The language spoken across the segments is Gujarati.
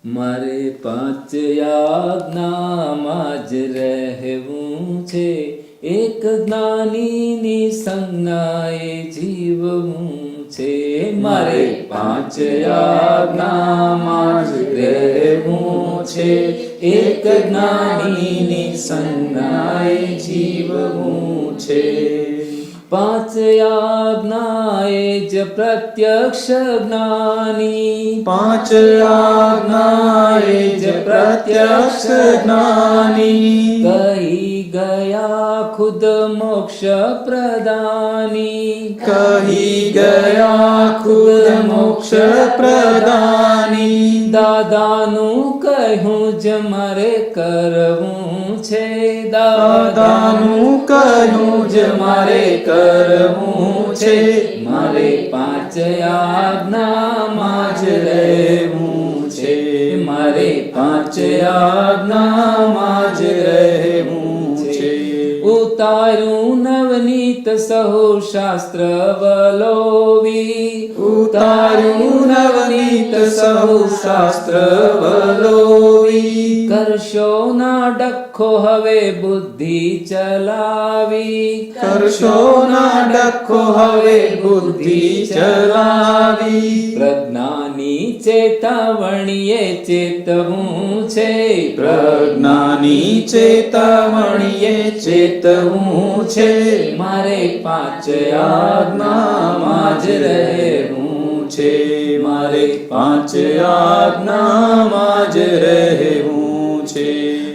મારે પાંચ આજ્ઞામાં જ રહેવું છે, એક જ્ઞાનીની સંજ્ઞાએ જીવવું છે. મારે પાંચ આજ્ઞામાં જ રહેવું છે, એક જ્ઞાનીની સંજ્ઞાએ જીવવું છે. પાંચ આજ્ઞાએ જ પ્રત્યક્ષ જ્ઞાની, પાંચ આજ્ઞાએ જ પ્રત્યક્ષ જ્ઞાની, કહી ગયા ખુદ મોક્ષ પ્રદાની, કહી ગયા ખુદ મોક્ષ પ્રદાની. દાદાનું કહ્યું જ મારે કરવું છે, દાદાનું કહ્યું જ મારે કરવું છે, મારે પાંચ આજ્ઞામાં જ રહેવું છે, મારે પાંચ આજ્ઞામાં જ રહેવું છે. ઉતાર્યું નવનીત સહુ શાસ્ત્ર વલોવી, ઉતાર્યું નવનીત સહુ શાસ્ત્ર વલોવી. કરશો ના ડખો હવે બુદ્ધિ ચલાવી, કરશો ના ડખો હવે બુદ્ધિ ચલાવી. પ્રજ્ઞાની ચેતવણીએ ચેતવું છે, પ્રજ્ઞાની ચેતવણીએ ચેતવું છે, મારે પાંચ આજ્ઞામાં જ રહેવું છે, મારે પાંચ આજ્ઞામાં જ રહેવું છે.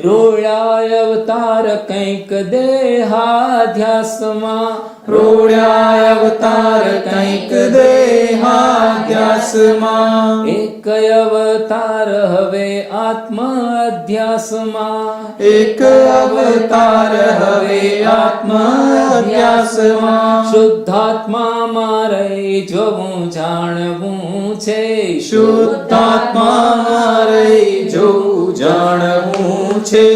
રોળાય અવતાર કંઈક દેહાધ્યાસમાં, રોળ્યા અવતાર કંઈક દેહાધ્યાસમાં, એક અવતાર હવે આત્મ અધ્યાસમાં, એક અવતાર હવે આત્મ અધ્યાસમાં. શુદ્ધાત્મા મારે જોવું જાણવું છે, શુદ્ધાત્મા મારે જોવું જાણવું છે,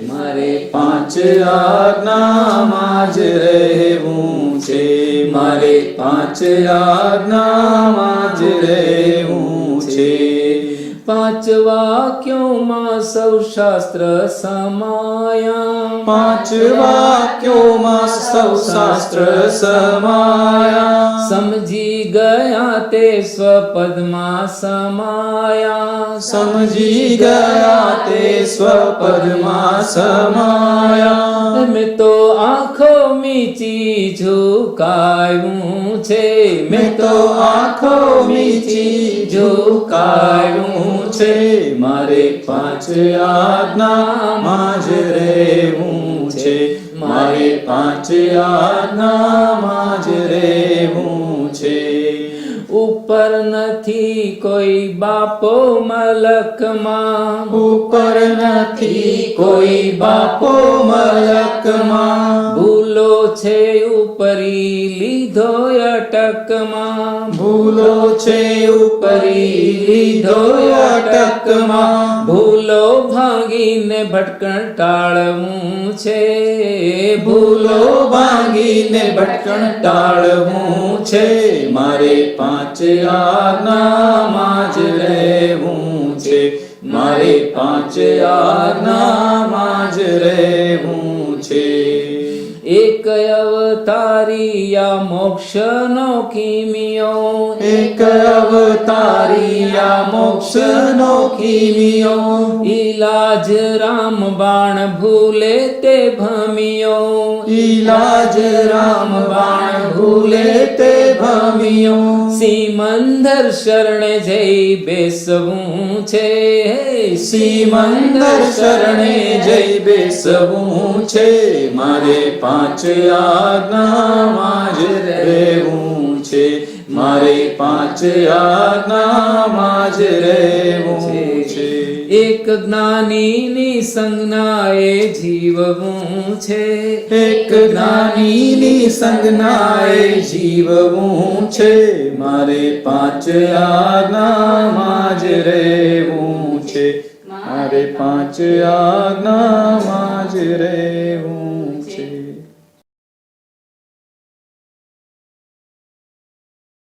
મારે પાંચ આજ્ઞામાં જ રહેવું છે, મારે પાંચ આજ્ઞામાં જ રહેવું છે. પાંચ વાક્યોમાં સૌ શાસ્ત્ર સમાયા, પાંચ વાક્યોમાં સૌ શાસ્ત્ર સમાયા, સમજી ગયા તે સ્વપદમાં સમાયા, સમજી ગયા તે સ્વપદમાં સમાયા. મેં તો આંખો મીચી ઝુકાયું છે, મેં તો આંખો મીચી ઝુકાયું છે, મારે પાંચ આજ્ઞામાં જ રહેવું છે, મારે પાંચ આજ્ઞામાં જ રહેવું છે. ઉપર નથી કોઈ બાપો મલકમાં, ઉપર નથી કોઈ બાપો મલકમાં, ભૂલો છે ઉપરી લીધો અટકમાં, ભૂલો છે ઉપરી લીધો અટકમાં. ભૂલો ભાંગીને ભટકણ ટાળવું છે, ભૂલો ભાંગીને ભટકણ ટાળવું છે, મારે પાંચ આજ્ઞામાં જ રહેવું છે, મારે પાંચ આજ્ઞામાં જ રહેવું છે. એક અવતારિયા મોક્ષનો કિમિયો, એક અવતારિયા મોક્ષનો કિમિયો, ઈલાજ રામ બાણ ભૂલે તે ભમિયો, ઈલાજ રામ બાણ ભૂલે તે ભમિયો. સિમંદર શરણે જઈ બેસવું છે, સિમંદર શરણે જઈ બેસવું છે, મારે પાંચ આજ્ઞામાં જ રહેવું છે, મારે પાંચ આજ્ઞામાં જ રહેવું છે. એક જ્ઞાનીની સંજ્ઞાએ જીવવું છે, એક જ્ઞાનીની સંજ્ઞાએ જીવવું છે, મારે પાંચ આજ્ઞામાં જ રહેવું છે, મારે પાંચ આજ્ઞામાં જ રહેવું